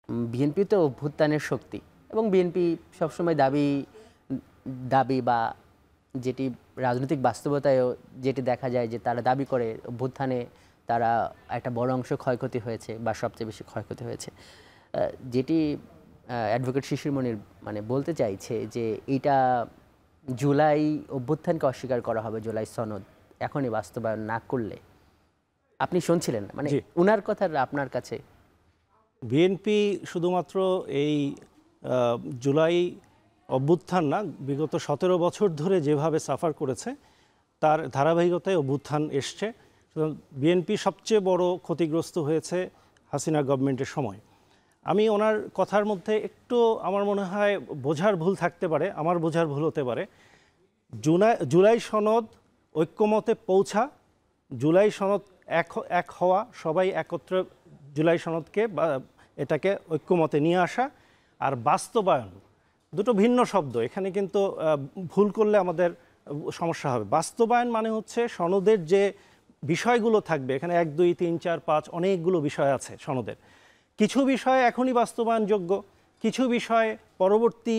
BNP তো অভ্যুত্থানের শক্তি এবং বিএনপি সবসময় দাবি দাবি বা যেটি রাজনৈতিক বাস্তবতায়ও যেটি দেখা যায় যে তারা দাবি করে অভ্যুত্থানে তারা একটা বড় অংশ ক্ষয়ক্ষতি হয়েছে বা সবচেয়ে বেশি ক্ষয়ক্ষতি হয়েছে। যেটি অ্যাডভোকেট শিশির মনির মানে বলতে চাইছে যে এইটা জুলাই অভ্যুত্থানকে অস্বীকার করা হবে, জুলাই সনদ এখনই বাস্তবায়ন না করলে। আপনি শুনছিলেন মানে উনার কথা আপনার কাছে? বিএনপি শুধুমাত্র এই জুলাই অভ্যুত্থান না, বিগত 17 বছর ধরে যেভাবে সাফার করেছে তার ধারাবাহিকতায় অভ্যুত্থান এসছে। বিএনপি সবচেয়ে বড় ক্ষতিগ্রস্ত হয়েছে হাসিনা গভর্নমেন্টের সময়। আমি ওনার কথার মধ্যে একটু আমার মনে হয় বোঝার ভুল থাকতে পারে, আমার বোঝার ভুল হতে পারে। জুলাই সনদ ঐক্যমতে পৌঁছা, জুলাই সনদ এক হওয়া, সবাই একত্রে জুলাই সনদকে বা এটাকে ঐক্যমতে নিয়ে আসা আর বাস্তবায়ন দুটো ভিন্ন শব্দ। এখানে কিন্তু ভুল করলে আমাদের সমস্যা হবে। বাস্তবায়ন মানে হচ্ছে সনদের যে বিষয়গুলো থাকবে, এখানে 1 2 3 4 5 অনেকগুলো বিষয় আছে সনদের। কিছু বিষয় এখনই বাস্তবায়নযোগ্য, কিছু বিষয় পরবর্তী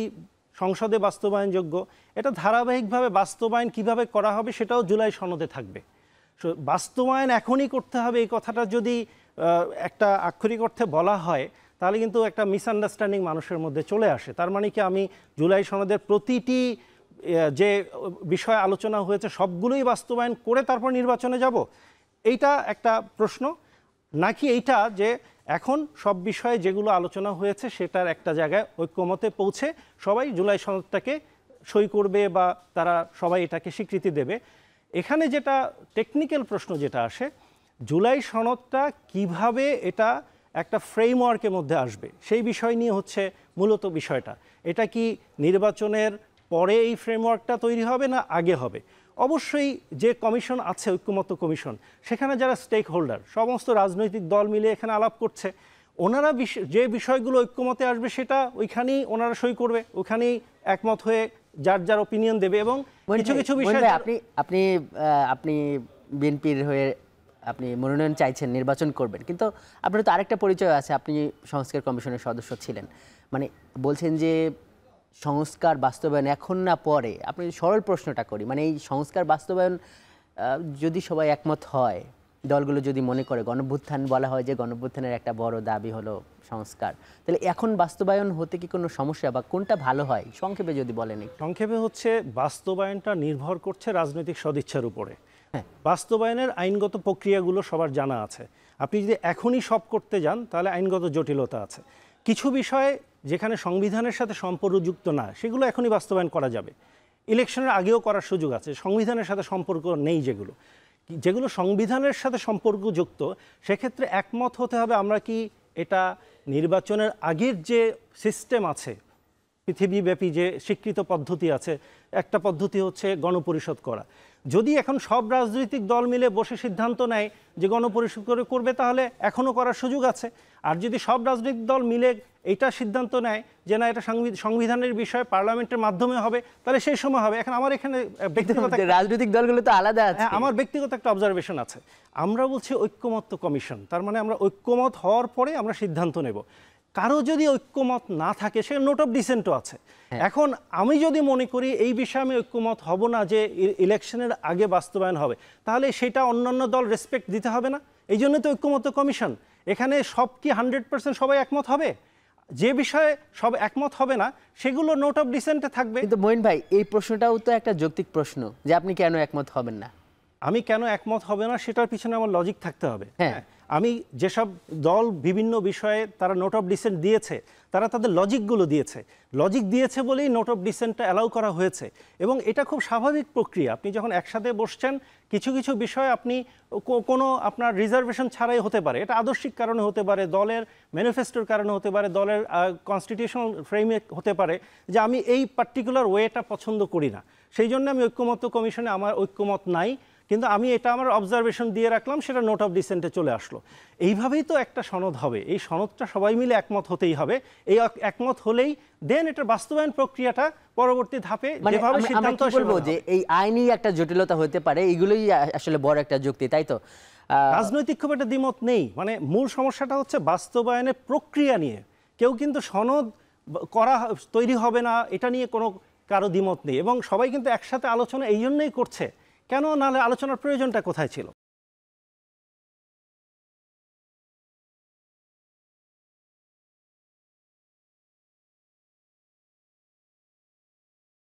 সংসদে বাস্তবায়নযোগ্য। এটা ধারাবাহিকভাবে বাস্তবায়ন কিভাবে করা হবে সেটাও জুলাই সনদে থাকবে। বাস্তবায়ন এখনই করতে হবে এই কথাটা যদি একটা আক্ষরিক অর্থে বলা হয় তাহলে কিন্তু একটা মিসআন্ডারস্ট্যান্ডিং মানুষের মধ্যে চলে আসে। তার মানে কি আমি জুলাই সনদের প্রতিটি যে বিষয় আলোচনা হয়েছে সবগুলোই বাস্তবায়ন করে তারপর নির্বাচনে যাব? এইটা একটা প্রশ্ন। নাকি এইটা যে এখন সব বিষয়ে যেগুলো আলোচনা হয়েছে সেটার একটা জায়গায় ঐক্যমতে পৌঁছে সবাই জুলাই সনদটাকে সই করবে বা তারা সবাই এটাকে স্বীকৃতি দেবে। এখানে যেটা টেকনিক্যাল প্রশ্ন যেটা আসে, জুলাই সনদটা কিভাবে এটা একটা ফ্রেমওয়ার্কের মধ্যে আসবে সেই বিষয় নিয়ে হচ্ছে মূলত বিষয়টা। এটা কি নির্বাচনের পরে এই ফ্রেমওয়ার্কটা তৈরি হবে না আগে হবে? অবশ্যই যে কমিশন আছে ঐক্যমত্য কমিশন, সেখানে যারা স্টেক হোল্ডার সমস্ত রাজনৈতিক দল মিলে এখানে আলাপ করছে, ওনারা যে বিষয়গুলো ঐক্যমতে আসবে সেটা ওইখানেই ওনারা সই করবে, ওখানেই একমত হয়ে যার যার ওপিনিয়ন দেবে। এবং কিছু কিছু বিষয় আপনি বিএনপির হয়ে আপনি মনোনয়ন চাইছেন, নির্বাচন করবেন, কিন্তু আপনার তো আরেকটা পরিচয় আছে, আপনি সংস্কার কমিশনের সদস্য ছিলেন। মানে বলছেন যে সংস্কার বাস্তবায়ন এখন না পরে। আপনি সরল প্রশ্নটা করি, মানে এই সংস্কার বাস্তবায়ন যদি সবাই একমত হয়, দলগুলো যদি মনে করে, গণঅভ্যুত্থান বলা হয় যে গণঅভ্যুত্থানের একটা বড় দাবি হলো সংস্কার, তাহলে এখন বাস্তবায়ন হতে কি কোনো সমস্যা বা কোনটা ভালো হয় সংক্ষেপে যদি বলেন? সংক্ষেপে হচ্ছে বাস্তবায়নটা নির্ভর করছে রাজনৈতিক সদিচ্ছার উপরে। বাস্তবায়নের আইনগত প্রক্রিয়াগুলো সবার জানা আছে। আপনি যদি এখনই সব করতে যান তাহলে আইনগত জটিলতা আছে। কিছু বিষয় যেখানে সংবিধানের সাথে সম্পর্কযুক্ত না সেগুলো এখনই বাস্তবায়ন করা যাবে, ইলেকশনের আগেও করার সুযোগ আছে। সংবিধানের সাথে সম্পর্ক নেই যেগুলো সংবিধানের সাথে সম্পর্কযুক্ত সেক্ষেত্রে একমত হতে হবে। আমরা কি এটা নির্বাচনের আগের যে সিস্টেম আছে, পৃথিবীব্যাপী যে স্বীকৃত পদ্ধতি আছে, একটা পদ্ধতি হচ্ছে গণপরিষদ করা। যদি এখন সব রাজনৈতিক দল মিলে বসে সিদ্ধান্ত নেয় যে গণপরিষদ করবে তাহলে এখনও করার সুযোগ আছে। আর যদি সব রাজনৈতিক দল মিলে এটা সিদ্ধান্ত নেয় যে না এটা সংবিধানের বিষয় পার্লামেন্টের মাধ্যমে হবে তাহলে সেই সময় হবে। এখন আমার এখানে ব্যক্তিগত রাজনৈতিক দলগুলো তো আলাদা আছে, আমার ব্যক্তিগত একটা অবজারভেশন আছে। আমরা বলছি ঐক্যমত্য কমিশন, তার মানে আমরা ঐক্যমত হওয়ার পরে আমরা সিদ্ধান্ত নেব। কারো যদি ঐক্যমত না থাকে সে নোট অফ ডিসেন্টও আছে। এখন আমি যদি মনে করি এই বিষয়ে আমি ঐক্যমত হব না যে ইলেকশনের আগে বাস্তবায়ন হবে, তাহলে সেটা অন্যান্য দল রেসপেক্ট দিতে হবে না? এই জন্য তো ঐক্যমত্য কমিশন। এখানে সব কি 100% সবাই একমত হবে? যে বিষয়ে সব একমত হবে না সেগুলো নোট অফ ডিসেন্টে থাকবে। কিন্তু মঈন ভাই, এই প্রশ্নটাও তো একটা যৌক্তিক প্রশ্ন যে আপনি কেন একমত হবেন না? আমি কেন একমত হবে না সেটার পিছনে আমার লজিক থাকতে হবে। আমি যেসব দল বিভিন্ন বিষয়ে তারা নোট অফ ডিসেন্ট দিয়েছে তারা তাদের লজিকগুলো দিয়েছে, লজিক দিয়েছে বলেই নোট অফ ডিসেন্টটা অ্যালাউ করা হয়েছে। এবং এটা খুব স্বাভাবিক প্রক্রিয়া। আপনি যখন একসাথে বসছেন কিছু কিছু বিষয় আপনি কোনো আপনার রিজার্ভেশন ছাড়াই হতে পারে, এটা আদর্শিক কারণে হতে পারে, দলের ম্যানিফেস্টোর কারণে হতে পারে, দলের কনস্টিটিউশনাল ফ্রেমে হতে পারে যে আমি এই পার্টিকুলার ওয়েটা পছন্দ করি না, সেই জন্য আমি ঐক্যমত্য কমিশনে আমার ঐক্যমত নাই, কিন্তু আমি এটা আমার অবজারভেশন দিয়ে রাখলাম, সেটা নোট অফ ডিসেন্টে চলে আসলো। এইভাবেই তো একটা সনদ হবে। এই সনদটা সবাই মিলে একমত হতেই হবে। এই একমত হলেই দেন এটার বাস্তবায়ন প্রক্রিয়াটা পরবর্তী ধাপে যেভাবে সিদ্ধান্ত বলবো যে এই আইনি একটা জটিলতা হতে পারে, এগুলোই আসলে বড় একটা যুক্তি, তাই তো? রাজনৈতিক খুব একটা দ্বিমত নেই। মানে মূল সমস্যাটা হচ্ছে বাস্তবায়নের প্রক্রিয়া নিয়ে কেউ কিন্তু সনদ তৈরি হবে না এটা নিয়ে কোনো কারো দ্বিমত নেই, এবং সবাই কিন্তু একসাথে আলোচনা এই জন্যই করছে। কেন নাহলে আলোচনার প্রয়োজনটা কোথায় ছিল?